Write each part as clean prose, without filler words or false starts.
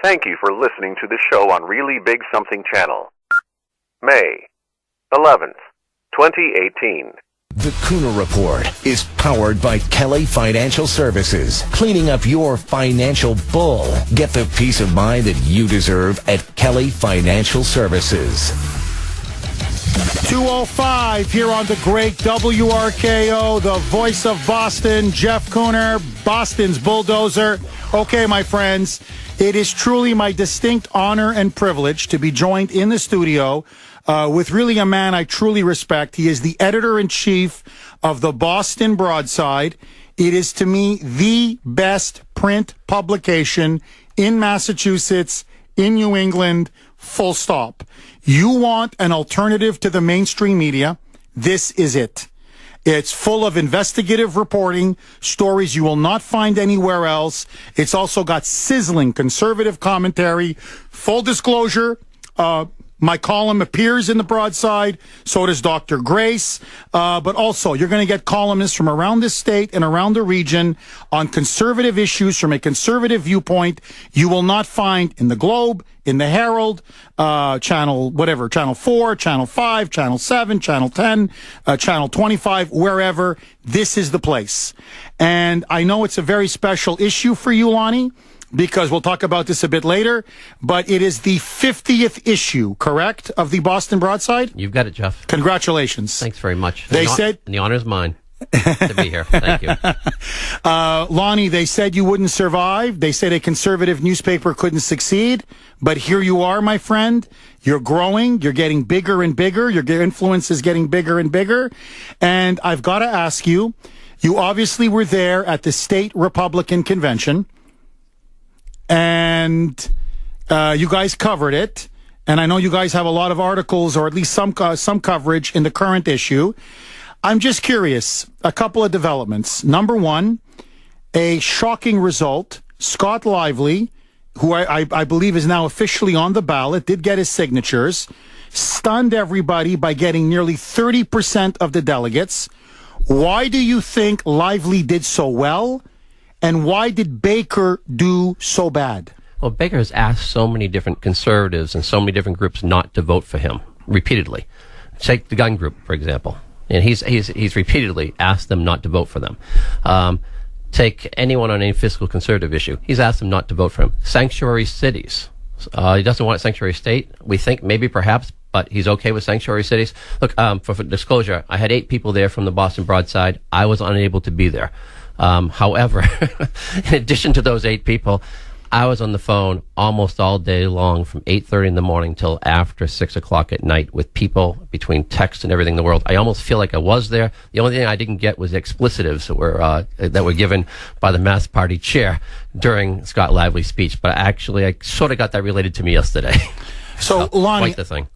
Thank you for listening to the show on Really Big Something Channel. May 11th, 2018. The Cooner Report is powered by Kelly Financial Services. Cleaning up your financial bull. Get the peace of mind that you deserve at Kelly Financial Services. 2:05 here on the great WRKO, the voice of Boston, Jeff Cooner, Boston's bulldozer. Okay, my friends, it is truly my distinct honor and privilege to be joined in the studio with really a man I truly respect. He is the editor-in-chief of the Boston Broadside. It is, to me, the best print publication in Massachusetts, in New England, full stop. You want an alternative to the mainstream media, this is it. It's full of investigative reporting, stories you will not find anywhere else. It's also got sizzling conservative commentary. Full disclosure, my column appears in the Broadside, so does Dr. Grace, but also you're going to get columnists from around this state and around the region on conservative issues from a conservative viewpoint you will not find in the Globe, in the Herald, channel 4, channel 5, channel 7, channel 10, channel 25, wherever. This is the place. And I know it's a very special issue for you, Lonnie, because we'll talk about this a bit later, but it is the 50th issue, correct, of the Boston Broadside? You've got it, Jeff. Congratulations. Thanks very much. They said... And the honor is mine to be here. Thank you. Lonnie, they said you wouldn't survive. They said a conservative newspaper couldn't succeed, but here you are, my friend. You're growing. You're getting bigger and bigger. Your influence is getting bigger and bigger. And I've got to ask you, you obviously were there at the state Republican convention, and you guys covered it, and I know you guys have a lot of articles, or at least some coverage in the current issue. I'm just curious, a couple of developments. Number one, a shocking result. Scott Lively, who I believe is now officially on the ballot, did get his signatures, stunned everybody by getting nearly 30% of the delegates. Why do you think Lively did so well? And why did Baker do so bad? Well, Baker has asked so many different conservatives and so many different groups not to vote for him repeatedly. Take the gun group, for example. And he's repeatedly asked them not to vote for them. Take anyone on any fiscal conservative issue. He's asked them not to vote for him. Sanctuary cities. He doesn't want a sanctuary state. We think maybe perhaps, but he's okay with sanctuary cities. Look, for disclosure, I had 8 people there from the Boston Broadside. I was unable to be there. However, in addition to those 8 people, I was on the phone almost all day long from 8:30 in the morning till after 6 o'clock at night with people between text and everything in the world. I almost feel like I was there. The only thing I didn't get was explicitives that were given by the Mass Party chair during Scott Lively's speech. But actually, I sort of got that related to me yesterday. So, Lonnie, quite the thing.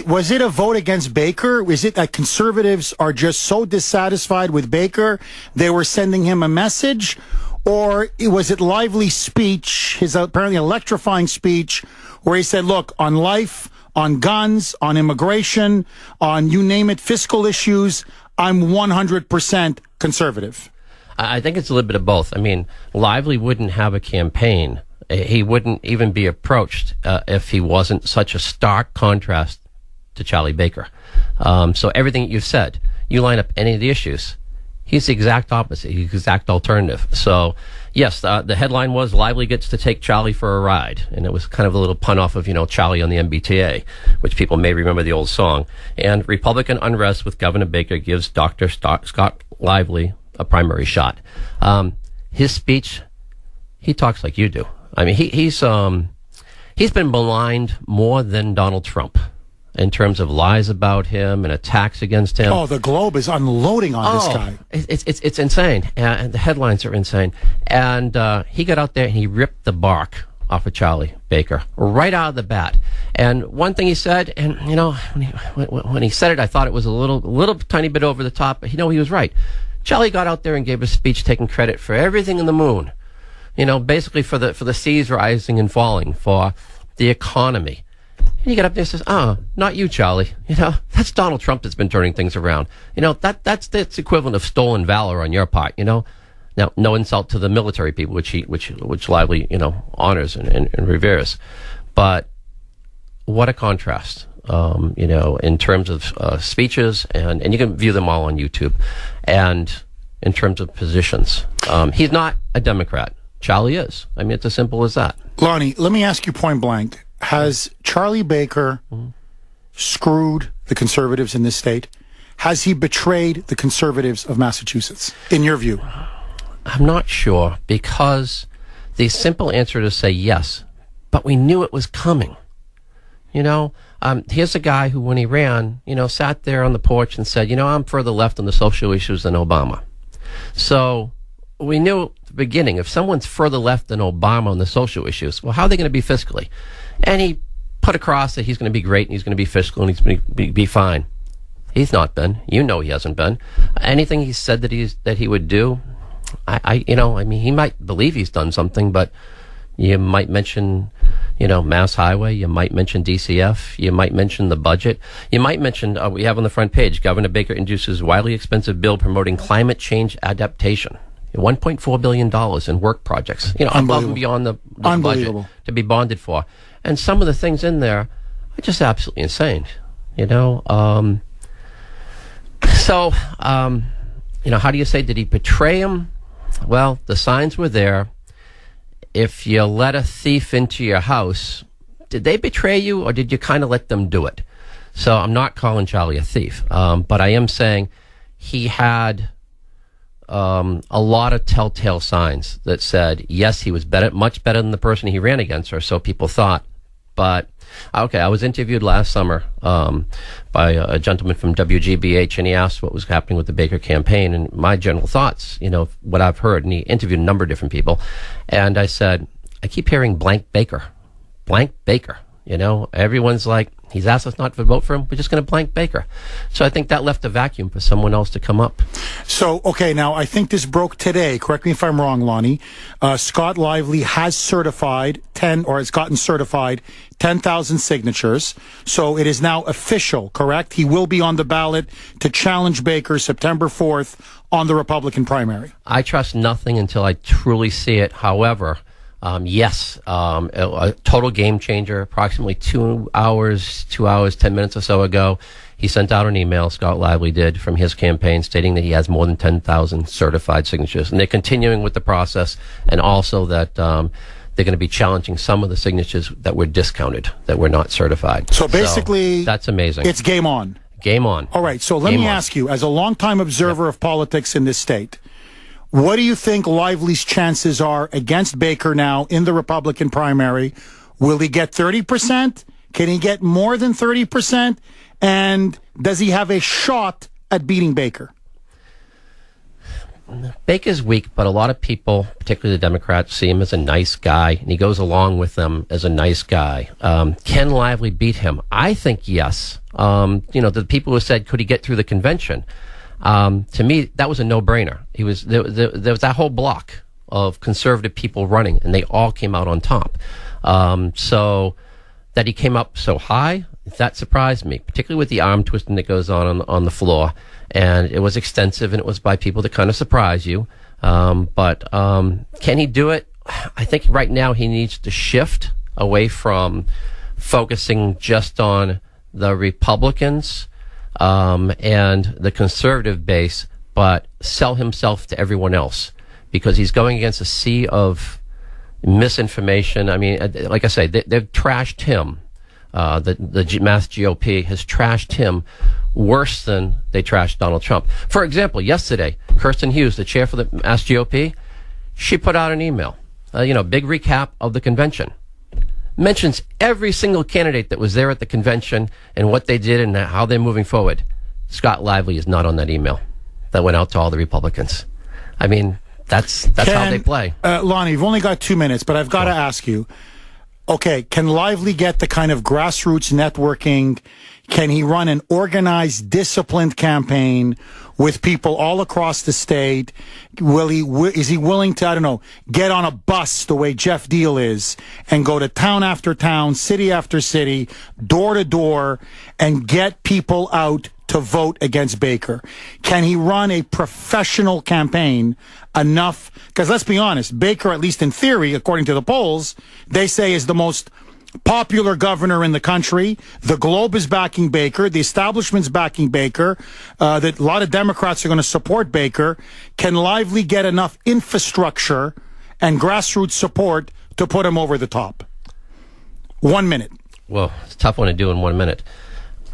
Was it a vote against Baker? Is it that conservatives are just so dissatisfied with Baker, they were sending him a message? Or was it Lively's speech, his apparently electrifying speech, where he said, look, on life, on guns, on immigration, on you name it, fiscal issues, I'm 100% conservative? I think it's a little bit of both. I mean, Lively wouldn't have a campaign. He wouldn't even be approached if he wasn't such a stark contrast to Charlie Baker. So everything you've said, you line up any of the issues, he's the exact opposite. He's the exact alternative. So, yes, the headline was Lively gets to take Charlie for a ride. And it was kind of a little pun off of, Charlie on the MBTA, which people may remember the old song. And Republican unrest with Governor Baker gives Dr. Scott Lively a primary shot. His speech, he talks like you do. I mean, he's been maligned more than Donald Trump in terms of lies about him and attacks against him. Oh, the Globe is unloading on this guy. It's insane. And the headlines are insane. And he got out there and he ripped the bark off of Charlie Baker right out of the bat. And one thing he said, and when he said it, I thought it was a little tiny bit over the top, but he was right. Charlie got out there and gave a speech taking credit for everything in the moon. Basically for the seas rising and falling, for the economy. And you get up there and says, not you, Charlie. That's Donald Trump that's been turning things around. That's equivalent of stolen valor on your part. Now, no insult to the military people, which Lively, honors and reveres, but what a contrast, in terms of speeches, and you can view them all on YouTube, and in terms of positions. He's not a Democrat. Charlie is. I mean, it's as simple as that. Lonnie, let me ask you point blank. Has Charlie Baker screwed the conservatives in this state? Has he betrayed the conservatives of Massachusetts, in your view? I'm not sure, because the simple answer is to say yes, but we knew it was coming. Here's a guy who, when he ran, sat there on the porch and said, I'm further left on the social issues than Obama. So we knew at the beginning, if someone's further left than Obama on the social issues, well, how are they going to be fiscally? And he put across that he's going to be great and he's going to be fiscal and he's going to be fine. He's not been. He hasn't been. Anything he said that he would do, he might believe he's done something, but you might mention, Mass Highway. You might mention DCF. You might mention the budget. You might mention, we have on the front page, Governor Baker introduces wildly expensive bill promoting climate change adaptation. $1.4 billion in work projects, above and beyond the budget to be bonded for. And some of the things in there are just absolutely insane, So, how do you say, did he betray him? Well, the signs were there. If you let a thief into your house, did they betray you, or did you kind of let them do it? So I'm not calling Charlie a thief, but I am saying he had a lot of telltale signs that said, yes, he was much better than the person he ran against, or so people thought. But, I was interviewed last summer by a gentleman from WGBH, and he asked what was happening with the Baker campaign and my general thoughts, what I've heard. And he interviewed a number of different people. And I said, I keep hearing blank Baker. Everyone's like, he's asked us not to vote for him. We're just going to blank Baker. So I think that left a vacuum for someone else to come up. So, okay, now I think this broke today. Correct me if I'm wrong, Lonnie. Scott Lively has gotten certified 10,000 signatures. So it is now official, correct? He will be on the ballot to challenge Baker September 4th on the Republican primary. I trust nothing until I truly see it. However, yes, a total game changer. Approximately 2 hours, 10 minutes or so ago, he sent out an email, Scott Lively did, from his campaign stating that he has more than 10,000 certified signatures. And they're continuing with the process, and also that they're going to be challenging some of the signatures that were discounted, that were not certified. So basically, that's amazing. It's game on. Game on. All right, so let me ask you, as a longtime observer of politics in this state, what do you think Lively's chances are against Baker now in the Republican primary? Will he get 30%? Can he get more than 30%? And does he have a shot at beating Baker? Baker's weak, but a lot of people, particularly the Democrats, see him as a nice guy, and he goes along with them as a nice guy. Can Lively beat him? I think yes. The people who said, could he get through the convention? To me, that was a no-brainer. There was that whole block of conservative people running, and they all came out on top. So that he came up so high, that surprised me, particularly with the arm twisting that goes on the floor. And it was extensive, and it was by people that kind of surprise you. But can he do it? I think right now he needs to shift away from focusing just on the Republicans and the conservative base, but sell himself to everyone else, because he's going against a sea of misinformation. I mean, like I say, they've trashed him. The Mass GOP has trashed him worse than they trashed Donald Trump. For example, yesterday, Kirsten Hughes, the chair for the Mass GOP, she put out an email, big recap of the convention. Mentions every single candidate that was there at the convention and what they did and how they're moving forward. Scott Lively is not on that email that went out to all the Republicans. I mean, that's how they play. Lonnie, you've only got 2 minutes, but I've got to ask you, okay, can Lively get the kind of grassroots networking? Can he run an organized, disciplined campaign with people all across the state? Is he willing to, I don't know, get on a bus the way Jeff Deal is and go to town after town, city after city, door to door, and get people out to vote against Baker? Can he run a professional campaign enough? Because let's be honest, Baker, at least in theory, according to the polls, they say is the most popular governor in the country. The Globe is backing Baker. The establishment's backing Baker. That a lot of Democrats are going to support Baker. Can Lively get enough infrastructure and grassroots support to put him over the top? 1 minute. Well, it's a tough one to do in 1 minute.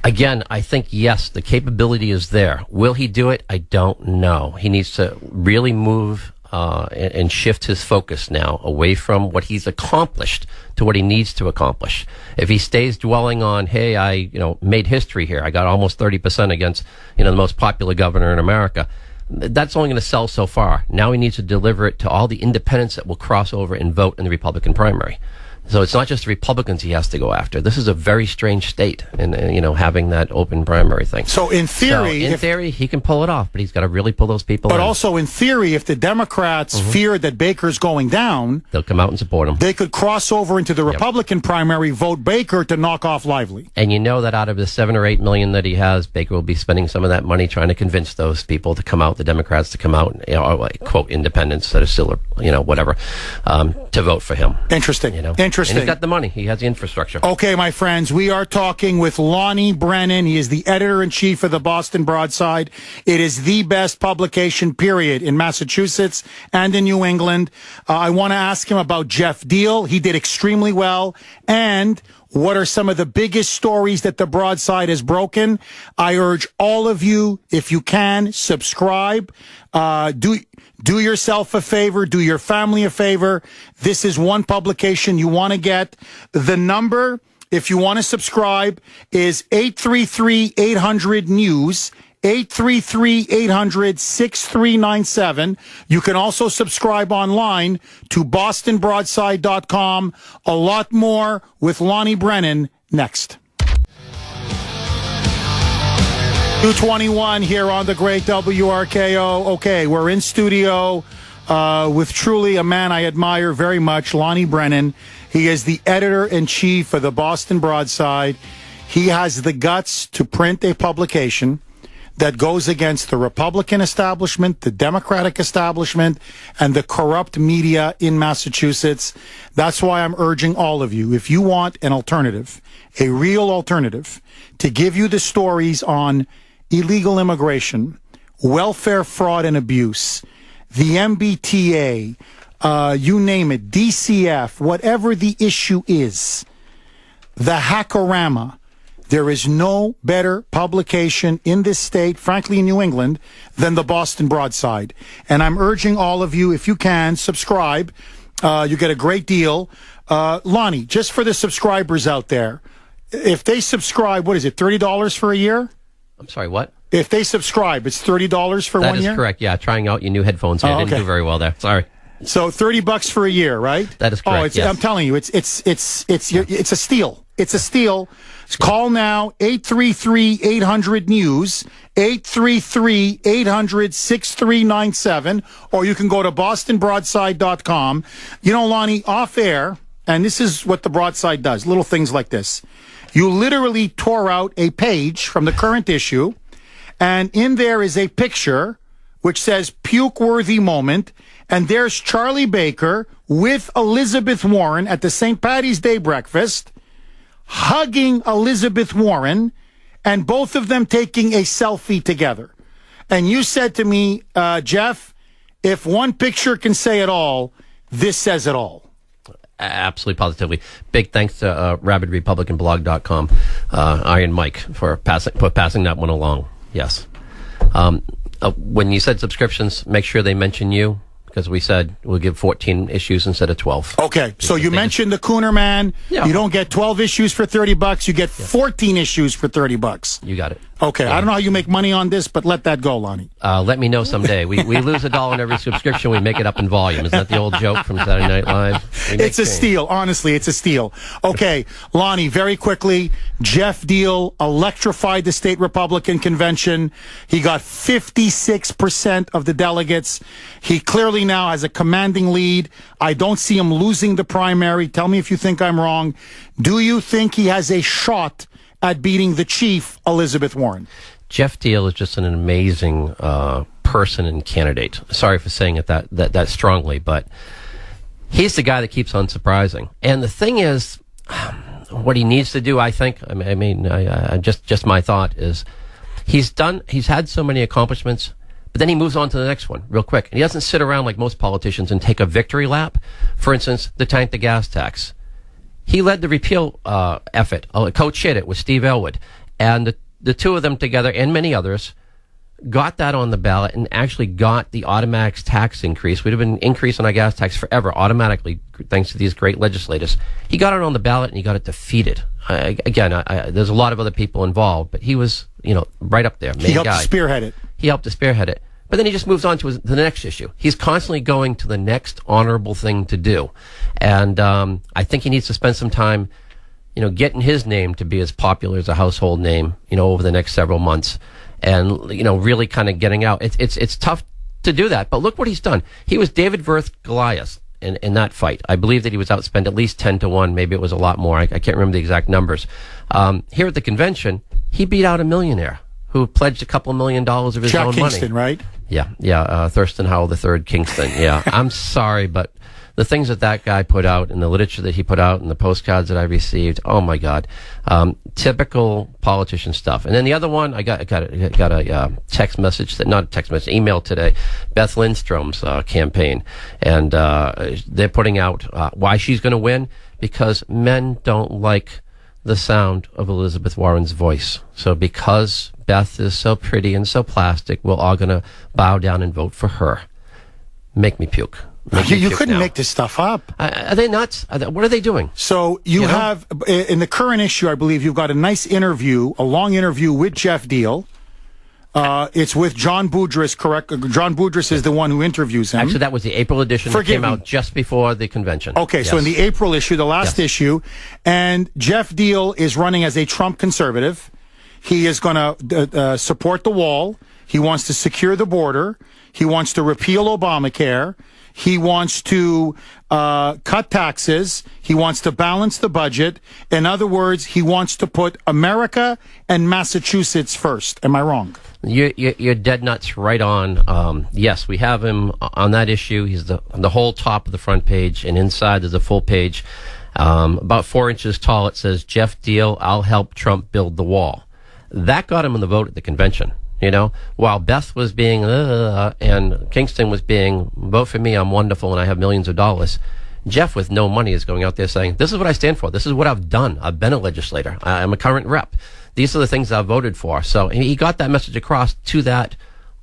Again, I think, yes, the capability is there. Will he do it? I don't know. He needs to really move and shift his focus now away from what he's accomplished to what he needs to accomplish. If he stays dwelling on, hey, I made history here. I got almost 30% against the most popular governor in America. That's only going to sell so far. Now he needs to deliver it to all the independents that will cross over and vote in the Republican primary. So it's not just the Republicans he has to go after. This is a very strange state, and having that open primary thing. So in theory, he can pull it off, but he's got to really pull those people in. But also in theory, if the Democrats fear that Baker's going down, they'll come out and support him. They could cross over into the Republican primary, vote Baker to knock off Lively. And that out of the 7 or 8 million that he has, Baker will be spending some of that money trying to convince those people to come out, the Democrats to come out, or quote independents that are still, whatever, to vote for him. Interesting. Interesting. And he's got the money. He has the infrastructure. Okay, my friends, we are talking with Lonnie Brennan. He is the editor-in-chief of the Boston Broadside. It is the best publication, period, in Massachusetts and in New England. I want to ask him about Jeff Deal. He did extremely well. And what are some of the biggest stories that the Broadside has broken? I urge all of you, if you can, subscribe. Do yourself a favor. Do your family a favor. This is one publication you want to get. The number, if you want to subscribe, is 833-800-NEWS. 833-800-6397. You can also subscribe online to bostonbroadside.com. A lot more with Lonnie Brennan next. 2:21 here on the great WRKO. Okay, we're in studio with truly a man I admire very much, Lonnie Brennan. He is the editor-in-chief of the Boston Broadside. He has the guts to print a publication that goes against the Republican establishment, the Democratic establishment, and the corrupt media in Massachusetts. That's why I'm urging all of you, if you want an alternative, a real alternative, to give you the stories on illegal immigration, welfare fraud and abuse, the MBTA, you name it, DCF, whatever the issue is, the Hackorama. There is no better publication in this state, frankly in New England, than the Boston Broadside. And I'm urging all of you, if you can, subscribe. You get a great deal. Lonnie, just for the subscribers out there, if they subscribe, what is it, $30 for a year? I'm sorry, what? If they subscribe, it's $30 for 1 year? That is correct, yeah. Trying out your new headphones here. Didn't do very well there. Sorry. So $30 for a year, right? That is correct, yes. I'm telling you, it's a steal. It's a steal. Call now, 833-800-NEWS, 833-800-6397, or you can go to bostonbroadside.com. Lonnie, off air, and this is what the Broadside does, little things like this. You literally tore out a page from the current issue, and in there is a picture which says puke-worthy moment, and there's Charlie Baker with Elizabeth Warren at the St. Paddy's Day breakfast, hugging Elizabeth Warren, and both of them taking a selfie together. And you said to me, Jeff, if one picture can say it all, this says it all. Absolutely, positively. Big thanks to rabidrepublicanblog.com, Iron Mike, for passing that one along. Yes. When you said subscriptions, make sure they mention you, because we said we'll give 14 issues instead of 12. Okay, so you mentioned the Cooner Man. Yeah. You don't get 12 issues for $30. You get 14 issues for $30. You got it. Okay, I don't know how you make money on this, but let that go, Lonnie. Let me know someday. We lose $1 in every subscription. We make it up in volume. Isn't that the old joke from Saturday Night Live? It's a steal. Honestly, it's a steal. Okay, Lonnie, very quickly, Jeff Deal electrified the state Republican convention. He got 56% of the delegates. He clearly now has a commanding lead. I don't see him losing the primary. Tell me if you think I'm wrong. Do you think he has a shot at beating the chief, Elizabeth Warren? Jeff Deal is just an amazing person and candidate. Sorry for saying it that strongly, but he's the guy that keeps on surprising. And the thing is, what he needs to do, I think, just my thought is, he's had so many accomplishments, but then he moves on to the next one real quick. And he doesn't sit around like most politicians and take a victory lap. For instance, the tank the gas tax. He led the repeal effort, co-chaired it with Steve Elwood. And the two of them together, and many others, got that on the ballot and actually got the automatic tax increase. We'd have been increasing our gas tax forever, automatically, thanks to these great legislators. He got it on the ballot and he got it defeated. There's a lot of other people involved, but he was, right up there. He helped to spearhead it. He helped to spearhead it. But then he just moves on to the next issue. He's constantly going to the next honorable thing to do. And I think he needs to spend some time, getting his name to be as popular as a household name, over the next several months. And, really kind of getting out. It's tough to do that. But look what he's done. He was David versus Goliath in that fight. I believe that he was outspent at least 10-1. Maybe it was a lot more. I can't remember the exact numbers. Here at the convention, he beat out a millionaire who pledged a couple $1 million of his Jack own Kingston, money. Right? Yeah. Thurston Howell III Kingston. Yeah. I'm sorry, but the things that guy put out and the literature that he put out and the postcards that I received, oh my God. Typical politician stuff. And then the other one, I got a text message, email today, Beth Lindstrom's campaign. And they're putting out why she's going to win, because men don't like the sound of Elizabeth Warren's voice. So because Beth is so pretty and so plastic, we're all going to bow down and vote for her. Make me puke. You couldn't make this stuff up. Are they nuts? What are they doing? So you have, in the current issue, I believe, you've got a nice interview, a long interview with Jeff Deal. It's with John Boudris, correct? John Boudris is the one who interviews him. Actually, that was the April edition that came out just before the convention. Okay, yes. So in the April issue, the last issue, and Jeff Deal is running as a Trump conservative. He is going to support the wall. He wants to secure the border. He wants to repeal Obamacare. He wants to cut taxes. He wants to balance the budget. In other words, he wants to put America and Massachusetts first. Am I wrong? You're dead nuts right on. Yes, we have him on that issue. He's the whole top of the front page, and inside there's a full page. About 4 inches tall, it says, Jeff Deal, I'll help Trump build the wall. That got him in the vote at the convention. While Beth was being, and Kingston was being, vote for me, I'm wonderful, and I have millions of dollars. Jeff, with no money, is going out there saying, this is what I stand for. This is what I've done. I've been a legislator. I'm a current rep. These are the things I've voted for. So he got that message across to that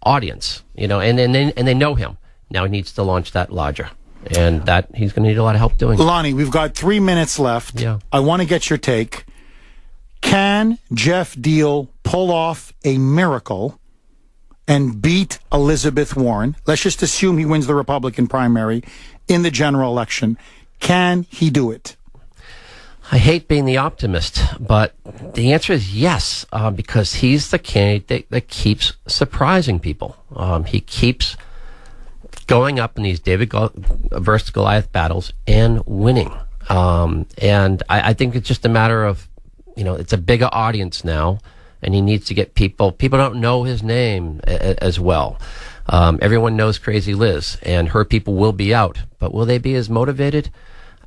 audience, and they know him. Now he needs to launch that larger. And that he's going to need a lot of help doing. Lonnie, we've got 3 minutes left. Yeah. I want to get your take. Can Jeff Deal pull off a miracle and beat Elizabeth Warren? Let's just assume he wins the Republican primary in the general election. Can he do it? I hate being the optimist, but the answer is yes, because he's the candidate that keeps surprising people. He keeps going up in these David versus Goliath battles and winning. And I think it's just a matter of, it's a bigger audience now, and he needs to get people don't know his name as well. Everyone knows Crazy Liz, and her people will be out, but will they be as motivated?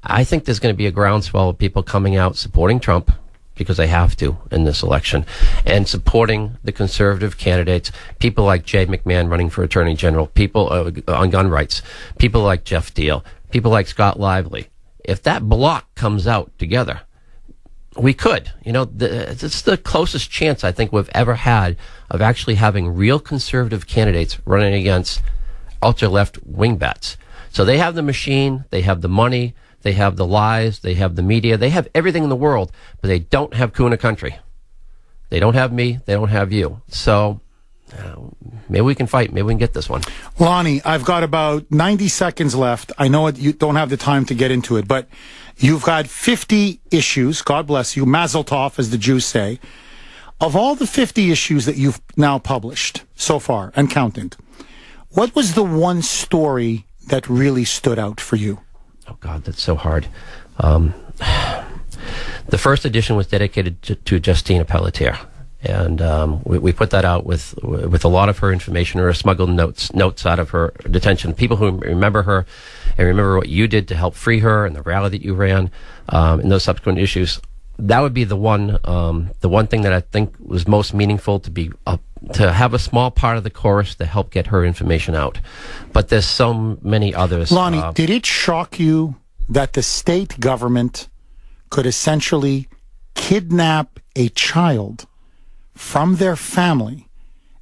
I think there's going to be a groundswell of people coming out supporting Trump, because they have to in this election, and supporting the conservative candidates, people like Jay McMahon running for Attorney General, people on gun rights, people like Jeff Deal, people like Scott Lively. If that block comes out together, we could. It's the closest chance I think we've ever had of actually having real conservative candidates running against ultra-left wingbats. So they have the machine, they have the money, they have the lies, they have the media, they have everything in the world, but they don't have Kuna Country. They don't have me, they don't have you. So maybe we can fight, maybe we can get this one. Lonnie, I've got about 90 seconds left. I know you don't have the time to get into it, but you've got 50 issues. God bless you. Mazel tov, as the Jews say. Of all the 50 issues that you've now published so far and counting, what was the one story that really stood out for you? Oh, God, that's so hard. The first edition was dedicated to Justina Pelletier. And we put that out with a lot of her information, or smuggled notes out of her detention. People who remember her and remember what you did to help free her and the rally that you ran, and those subsequent issues. That would be the one thing that I think was most meaningful, to have a small part of the chorus to help get her information out. But there's so many others. Lonnie, did it shock you that the state government could essentially kidnap a child from their family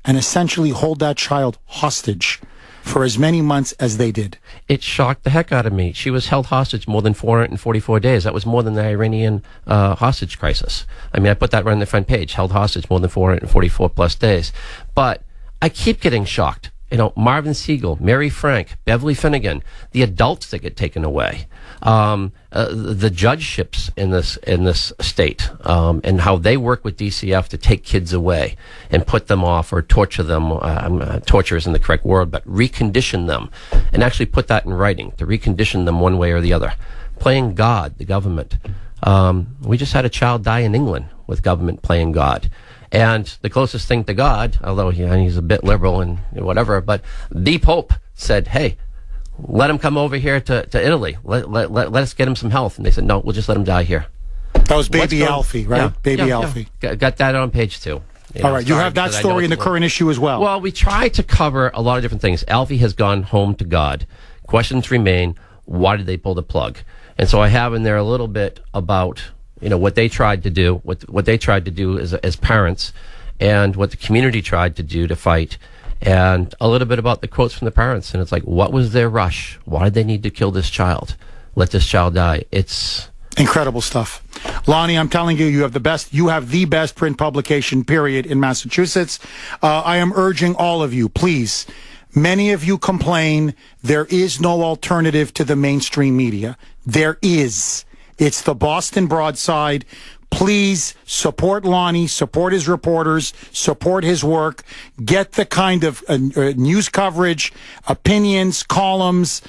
and essentially hold that child hostage for as many months as they did? It shocked the heck out of me. She was held hostage more than 444 days. That was more than the Iranian hostage crisis. I mean, I put that right on the front page, held hostage more than 444 plus days. But I keep getting shocked. You know, Marvin Siegel, Mary Frank, Beverly Finnegan, the adults that get taken away, the judgeships in this state, and how they work with DCF to take kids away and put them off or torture them. Torture isn't the correct word, but recondition them, and actually put that in writing to recondition them one way or the other. Playing God, the government. We just had a child die in England with government playing God. And the closest thing to God, although he's a bit liberal and whatever, but the Pope said, hey, let him come over here to Italy. Let us get him some health. And they said, no, we'll just let him die here. That was Baby Alfie, right? Yeah, Baby Alfie. Yeah. Got that on page 2. All right, you have that story in the current issue as well. Well, we try to cover a lot of different things. Alfie has gone home to God. Questions remain. Why did they pull the plug? And so I have in there a little bit about what they tried to do, what they tried to do as parents, and what the community tried to do to fight, and a little bit about the quotes from the parents. And it's like, what was their rush? Why did they need to kill this child? Let this child die. It's incredible stuff. Lonnie, I'm telling you, you have the best print publication, period, in Massachusetts. I am urging all of you, please. Many of you complain there is no alternative to the mainstream media. There is. It's the Boston Broadside. Please support Lonnie, support his reporters, support his work. Get the kind of news coverage, opinions, columns,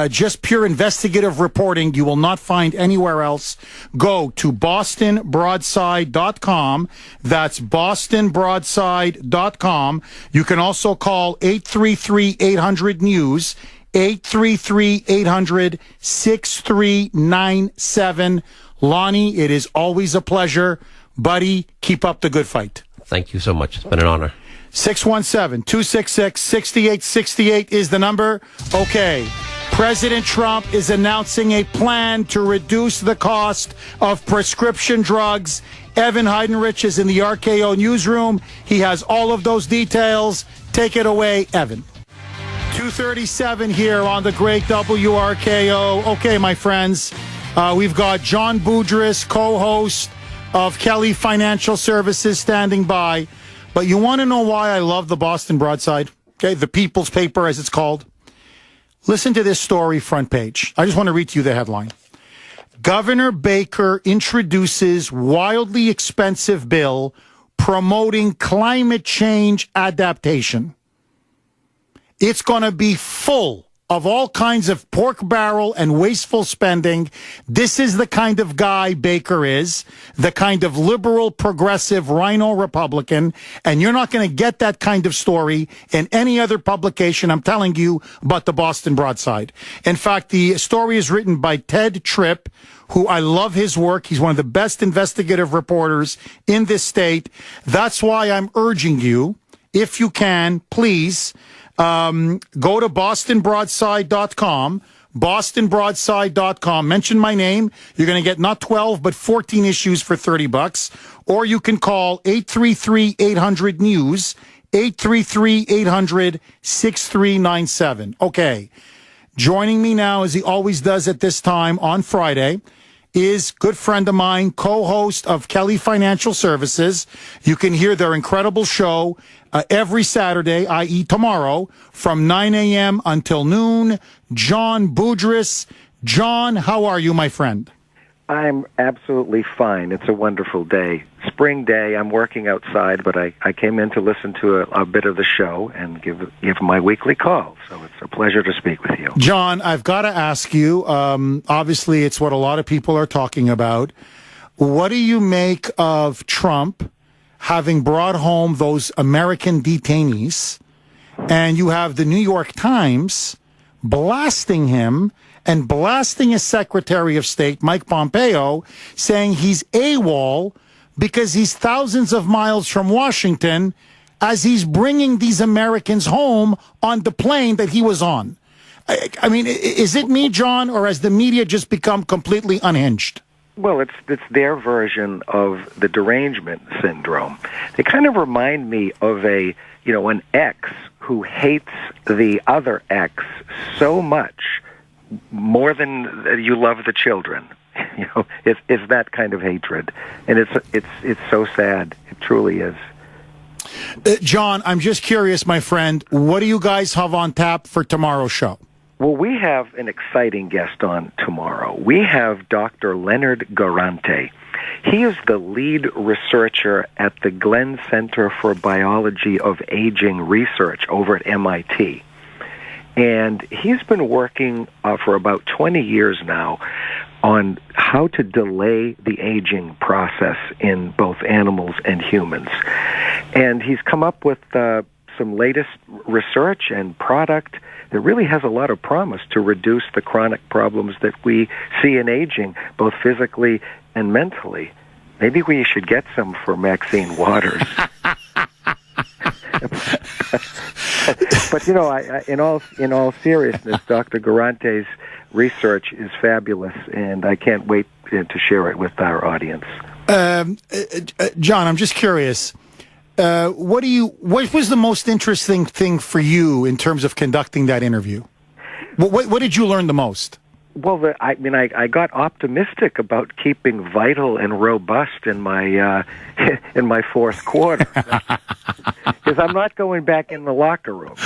just pure investigative reporting you will not find anywhere else. Go to bostonbroadside.com. That's bostonbroadside.com. You can also call 833-800-NEWS. 833-800-6397. Lonnie, it is always a pleasure. Buddy, keep up the good fight. Thank you so much. It's been an honor. 617-266-6868 is the number. Okay. President Trump is announcing a plan to reduce the cost of prescription drugs. Evan Heidenrich is in the RKO newsroom. He has all of those details. Take it away, Evan. 2:37 here on the great WRKO. Okay, my friends, we've got John Boudris, co-host of Kelly Financial Services, standing by. But you want to know why I love the Boston Broadside? Okay, the People's Paper, as it's called. Listen to this story, front page. I just want to read to you the headline. Governor Baker introduces wildly expensive bill promoting climate change adaptation. It's going to be full of all kinds of pork barrel and wasteful spending. This is the kind of guy Baker is, the kind of liberal, progressive, rhino Republican, and you're not going to get that kind of story in any other publication, I'm telling you, but the Boston Broadside. In fact, the story is written by Ted Tripp, who I love his work. He's one of the best investigative reporters in this state. That's why I'm urging you, if you can, please, go to bostonbroadside.com, bostonbroadside.com. Mention my name. You're going to get not 12, but 14 issues for $30. Or you can call 833-800-NEWS, 833-800-6397. Okay. Joining me now, as he always does at this time on Friday, is good friend of mine, co-host of Kelly Financial Services. You can hear their incredible show every Saturday, i.e. tomorrow, from 9 a.m. until noon. John Boudris. John, how are you, my friend? I'm absolutely fine. It's a wonderful day. Spring day. I'm working outside, but I came in to listen to a bit of the show and give my weekly call. So it's a pleasure to speak with you. John, I've got to ask you, obviously it's what a lot of people are talking about. What do you make of Trump having brought home those American detainees, and you have the New York Times blasting him and blasting his Secretary of State, Mike Pompeo, saying he's AWOL because he's thousands of miles from Washington as he's bringing these Americans home on the plane that he was on? I mean, is it me, John, or has the media just become completely unhinged? Well, it's their version of the derangement syndrome. They kind of remind me of an ex who hates the other ex so much, more than you love the children. It's that kind of hatred, and it's so sad. It truly is. John, I'm just curious, my friend. What do you guys have on tap for tomorrow's show? Well, we have an exciting guest on tomorrow. We have Dr. Leonard Garante. He is the lead researcher at the Glenn Center for Biology of Aging Research over at MIT. And he's been working for about 20 years now on how to delay the aging process in both animals and humans. And he's come up with some latest research and product that really has a lot of promise to reduce the chronic problems that we see in aging, both physically and mentally. Maybe we should get some for Maxine Waters. But in all seriousness, Dr. Garante's research is fabulous, and I can't wait to share it with our audience. John, I'm just curious. What was the most interesting thing for you in terms of conducting that interview? What did you learn the most? Well, I got optimistic about keeping vital and robust in my fourth quarter, because I'm not going back in the locker room.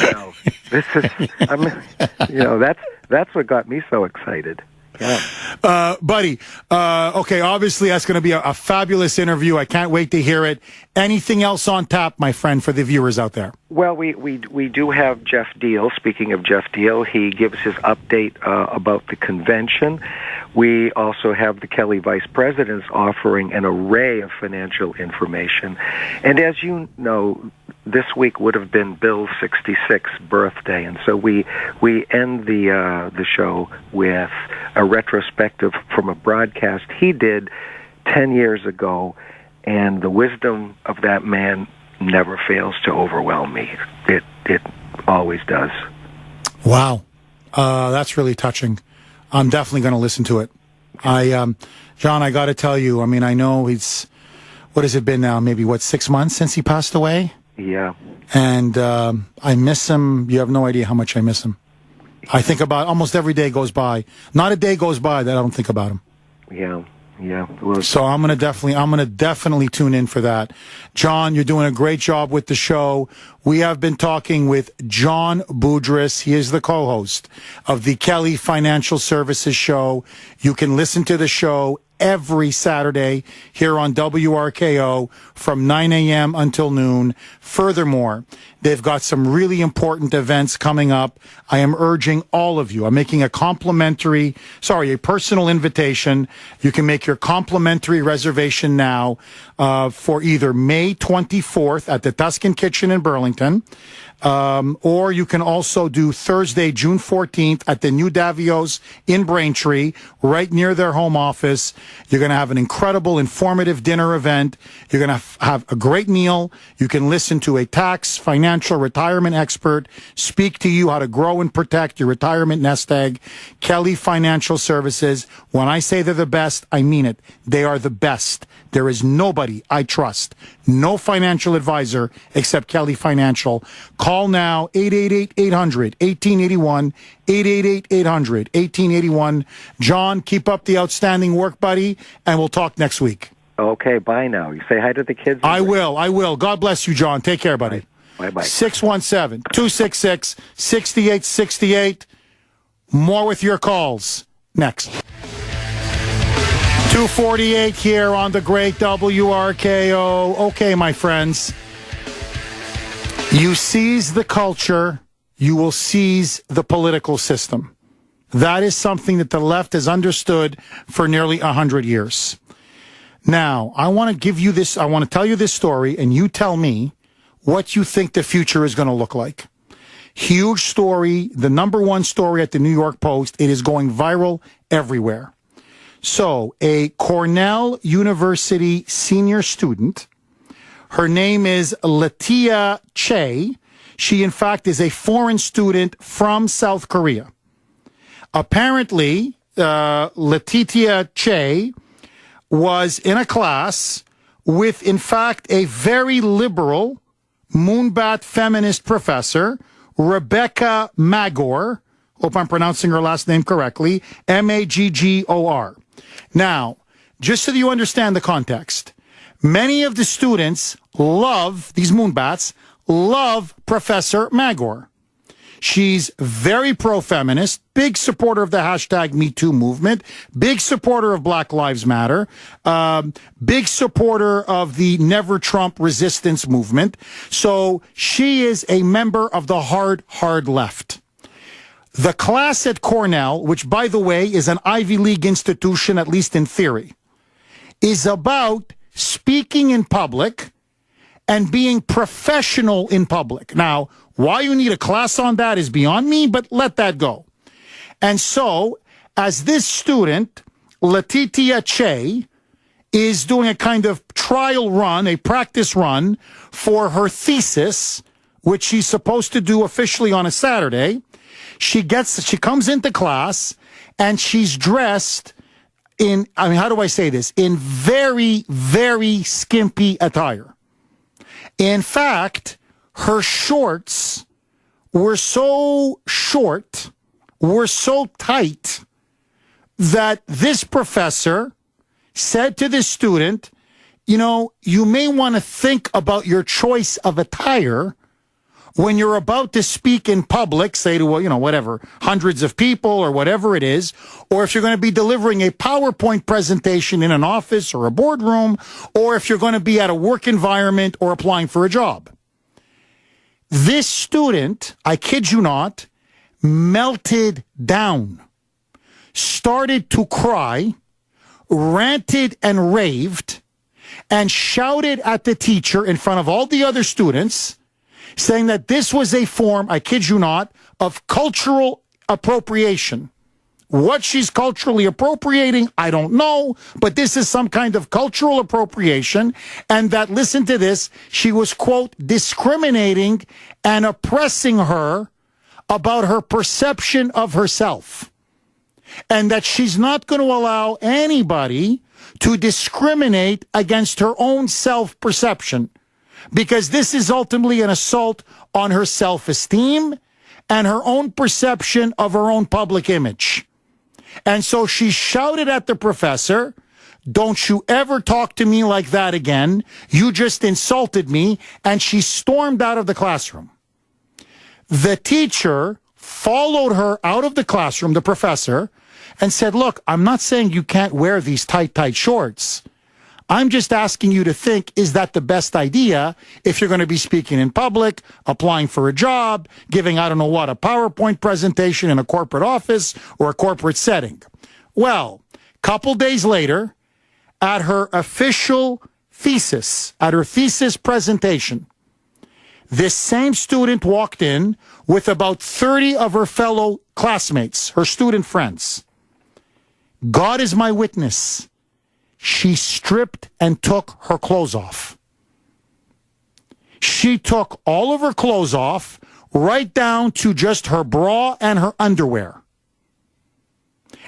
That's what got me so excited. Yeah. Buddy, okay, obviously that's going to be a fabulous interview. I can't wait to hear it. Anything else on tap, my friend, for the viewers out there? Well, we do have Jeff Deal. Speaking of Jeff Deal, he gives his update about the convention. We also have the Kelly Vice Presidents offering an array of financial information. And as you know, this week would have been Bill's 66th birthday, and so we end the show with a retrospective from a broadcast he did 10 years ago, and the wisdom of that man never fails to overwhelm me. It always does. Wow. That's really touching. I'm definitely going to listen to it. John, I got to tell you, I mean, I know what has it been now? Maybe 6 months since he passed away? Yeah. And I miss him. You have no idea how much I miss him. I think about almost every day goes by. Not a day goes by that I don't think about him. Yeah. Yeah. Well, so I'm gonna definitely tune in for that. John, you're doing a great job with the show. We have been talking with John Boudris. He is the co-host of the Kelly Financial Services Show. You can listen to the show every Saturday here on WRKO from 9 a.m. until noon. Furthermore, they've got some really important events coming up. I am urging all of you. I'm making a personal invitation. You can make your complimentary reservation now for either May 24th at the Tuscan Kitchen in Burlington, or you can also do Thursday, June 14th at the New Davios in Braintree, right near their home office. You're going to have an incredible, informative dinner event. You're going to have a great meal. You can listen to a tax, financial, retirement expert speak to you how to grow and protect your retirement nest egg. Kelly Financial Services. When I say they're the best, I mean it. They are the best. There is nobody I trust, no financial advisor except Kelly Financial. Call now, 888-800-1881, 888-800-1881. John, keep up the outstanding work, buddy, and we'll talk next week. Okay, bye now. You say hi to the kids? I will. God bless you, John. Take care, buddy. Bye-bye. 617-266-6868. More with your calls next. 2:48 here on the great WRKO. Okay, my friends. You seize the culture, you will seize the political system. That is something that the left has understood for nearly 100 years. Now, I want to tell you this story, and you tell me what you think the future is going to look like. Huge story, the number one story at the New York Post. It is going viral everywhere. So, a Cornell University senior student, her name is Latia Che. She, in fact, is a foreign student from South Korea. Apparently, Latia Che was in a class with, in fact, a very liberal Moonbat feminist professor, Rebecca Magor. Hope I'm pronouncing her last name correctly. Maggor. Now, just so that you understand the context, many of the students these Moonbats love Professor Magor. She's very pro-feminist, big supporter of the hashtag #MeToo movement, big supporter of Black Lives Matter, big supporter of the Never Trump resistance movement. So she is a member of the hard left. The class at Cornell, which, by the way, is an Ivy League institution, at least in theory, is about speaking in public and being professional in public. Now, why you need a class on that is beyond me, but let that go. And so, as this student, Latia Che, is doing a kind of trial run, a practice run for her thesis, which she's supposed to do officially on a Saturday, she comes into class and she's dressed in, how do I say this? In very, very skimpy attire. In fact, her shorts were so short, were so tight, that this professor said to this student, you may want to think about your choice of attire when you're about to speak in public, say to, whatever, hundreds of people or whatever it is, or if you're going to be delivering a PowerPoint presentation in an office or a boardroom, or if you're going to be at a work environment or applying for a job. This student, I kid you not, melted down, started to cry, ranted and raved, and shouted at the teacher in front of all the other students, saying that this was a form, I kid you not, of cultural appropriation. What she's culturally appropriating, I don't know, but this is some kind of cultural appropriation, and that, listen to this, she was, quote, discriminating and oppressing her about her perception of herself, and that she's not going to allow anybody to discriminate against her own self-perception, because this is ultimately an assault on her self-esteem and her own perception of her own public image. And so she shouted at the professor, "Don't you ever talk to me like that again. You just insulted me." And she stormed out of the classroom. The teacher followed her out of the classroom, the professor, and said, "Look, I'm not saying you can't wear these tight shorts. I'm just asking you to think, is that the best idea if you're going to be speaking in public, applying for a job, giving, I don't know what, a PowerPoint presentation in a corporate office or a corporate setting?" Well, couple days later, at her official thesis, at her thesis presentation, this same student walked in with about 30 of her fellow classmates, her student friends. God is my witness. she stripped and took her clothes off. She took all of her clothes off, right down to just her bra and her underwear.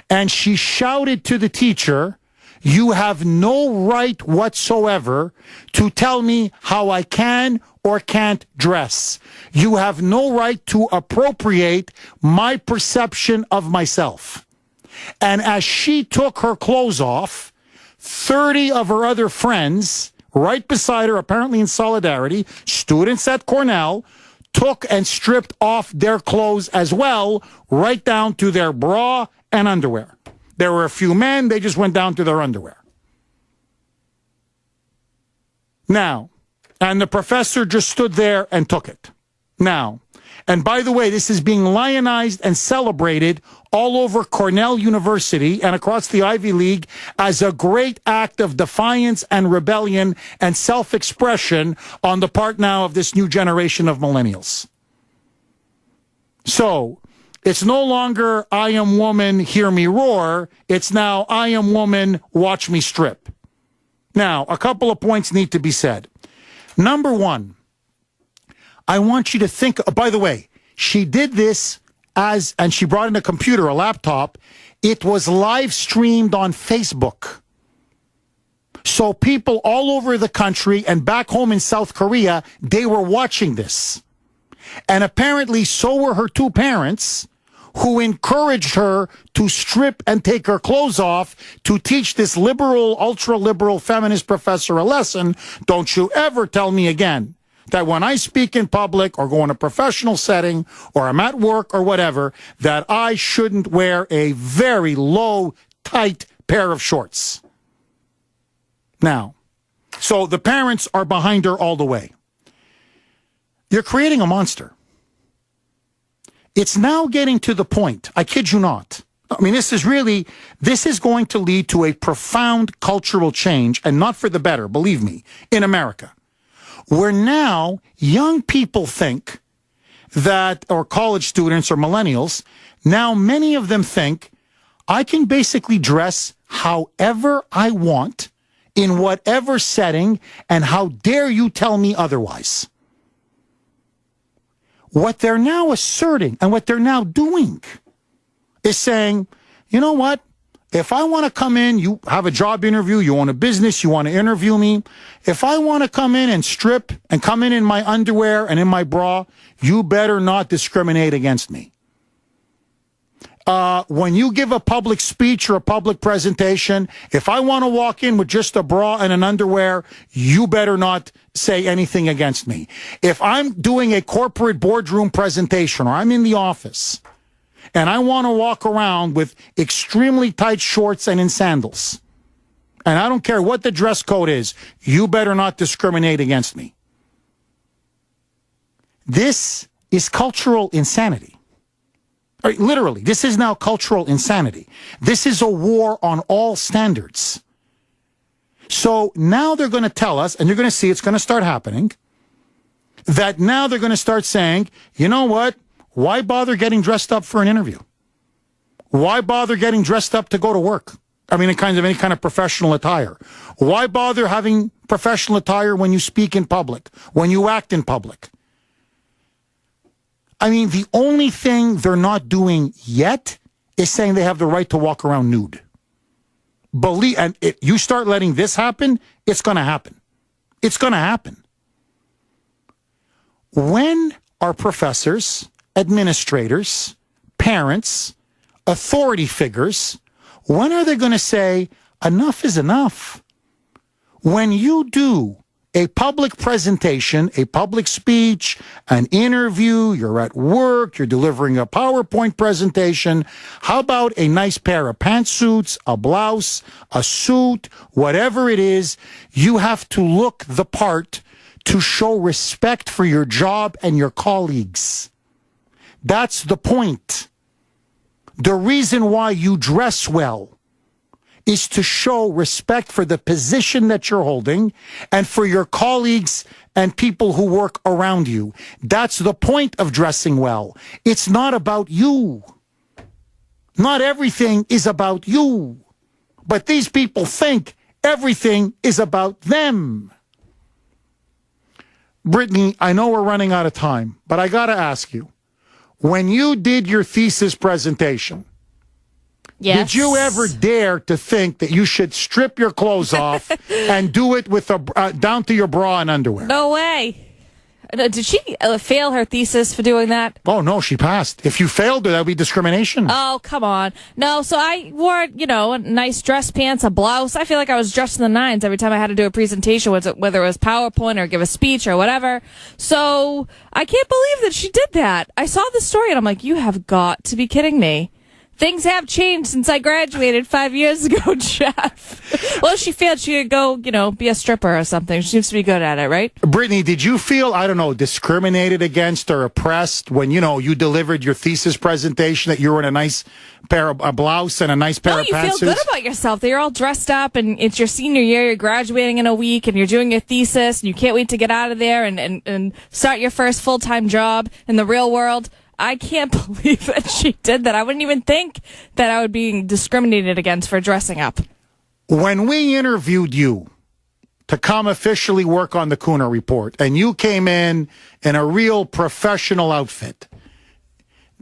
And she shouted to the teacher, "You have no right whatsoever to tell me how I can or can't dress. You have no right to appropriate my perception of myself." And as she took her clothes off, 30 of her other friends, right beside her, apparently in solidarity, students at Cornell, took and stripped off their clothes as well, right down to their bra and underwear. There were a few men, they just went down to their underwear. Now, and the professor just stood there and took it. Now, and by the way, this is being lionized and celebrated all over Cornell University and across the Ivy League as a great act of defiance and rebellion and self-expression on the part now of this new generation of millennials. So, it's no longer, "I am woman, hear me roar." It's now, "I am woman, watch me strip." Now, a couple of points need to be said. Number one, I want you to think, by the way, she did this and she brought in a computer, a laptop. It was live streamed on Facebook. So people all over the country and back home in South Korea, they were watching this. And apparently so were her two parents, who encouraged her to strip and take her clothes off to teach this liberal, ultra-liberal feminist professor a lesson. Don't you ever tell me again that when I speak in public or go in a professional setting or I'm at work or whatever, that I shouldn't wear a very low, tight pair of shorts. Now, so the parents are behind her all the way. You're creating a monster. It's now getting to the point, I kid you not. I mean, this is going to lead to a profound cultural change, and not for the better, believe me, in America, where now young people think that, or college students or millennials, now many of them think, I can basically dress however I want, in whatever setting, and how dare you tell me otherwise? What they're now asserting and what they're now doing is saying, you know what? If I want to come in, you have a job interview, you own a business, you want to interview me. If I want to come in and strip and come in my underwear and in my bra, you better not discriminate against me. When you give a public speech or a public presentation, if I want to walk in with just a bra and an underwear, you better not say anything against me. If I'm doing a corporate boardroom presentation or I'm in the office and I want to walk around with extremely tight shorts and in sandals, and I don't care what the dress code is, you better not discriminate against me. This is cultural insanity. Literally, this is now cultural insanity. This is a war on all standards. So now they're going to tell us, and you're going to see it's going to start happening, that now they're going to start saying, you know what? Why bother getting dressed up for an interview? Why bother getting dressed up to go to work? I mean, any kind of professional attire. Why bother having professional attire when you speak in public, when you act in public? I mean, the only thing they're not doing yet is saying they have the right to walk around nude. You start letting this happen, it's going to happen. It's going to happen. When are professors, administrators, parents, authority figures, when are they going to say, enough is enough? When you do a public presentation, a public speech, an interview, you're at work, you're delivering a PowerPoint presentation, how about a nice pair of pantsuits, a blouse, a suit, whatever it is, you have to look the part to show respect for your job and your colleagues. That's the point. The reason why you dress well is to show respect for the position that you're holding and for your colleagues and people who work around you. That's the point of dressing well. It's not about you. Not everything is about you. But these people think Everything is about them. Brittany, I know we're running out of time, but I got to ask you, when you did your thesis presentation, Yes. did you ever dare to think that you should strip your clothes off and do it with down to your bra and underwear? No way. Did she fail her thesis for doing that? Oh, no, she passed. If you failed her, that would be discrimination. Oh, come on. No, so I wore, nice dress pants, a blouse. I feel like I was dressed in the nines every time I had to do a presentation, whether it was PowerPoint or give a speech or whatever. So I can't believe that she did that. I saw the story and I'm like, you have got to be kidding me. Things have changed since I graduated 5 years ago, Jeff. Well, if she failed, she could go, be a stripper or something. She seems to be good at it, right? Brittany, did you feel, discriminated against or oppressed when, you delivered your thesis presentation that you were in a nice a blouse and a nice pair of pantsuits? No, you feel good about yourself. You're all dressed up and it's your senior year. You're graduating in a week and you're doing your thesis and you can't wait to get out of there and start your first full-time job in the real world. I can't believe that she did that. I wouldn't even think that I would be discriminated against for dressing up. When we interviewed you to come officially work on the Cooner Report, and you came in a real professional outfit,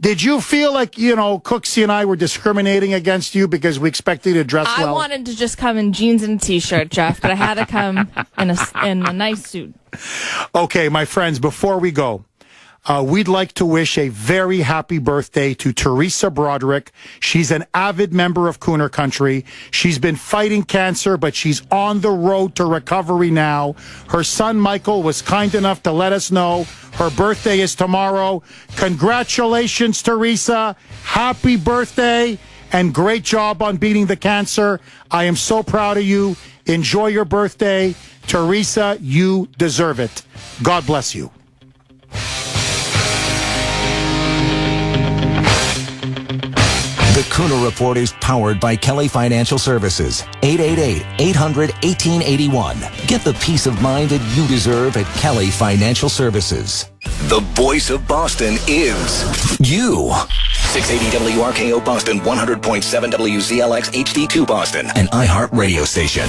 did you feel like, Cooksey and I were discriminating against you because we expected you to dress well? I wanted to just come in jeans and a T-shirt, Jeff, but I had to come in a nice suit. Okay, my friends, before we go, we'd like to wish a very happy birthday to Teresa Broderick. She's an avid member of Cooner Country. She's been fighting cancer, but she's on the road to recovery now. Her son, Michael, was kind enough to let us know her birthday is tomorrow. Congratulations, Teresa. Happy birthday, and great job on beating the cancer. I am so proud of you. Enjoy your birthday. Teresa, you deserve it. God bless you. The Cooner Report is powered by Kelly Financial Services. 888-800-1881. Get the peace of mind that you deserve at Kelly Financial Services. The voice of Boston is you. 680 WRKO Boston, 100.7 WZLX HD2 Boston, an iHeart radio station.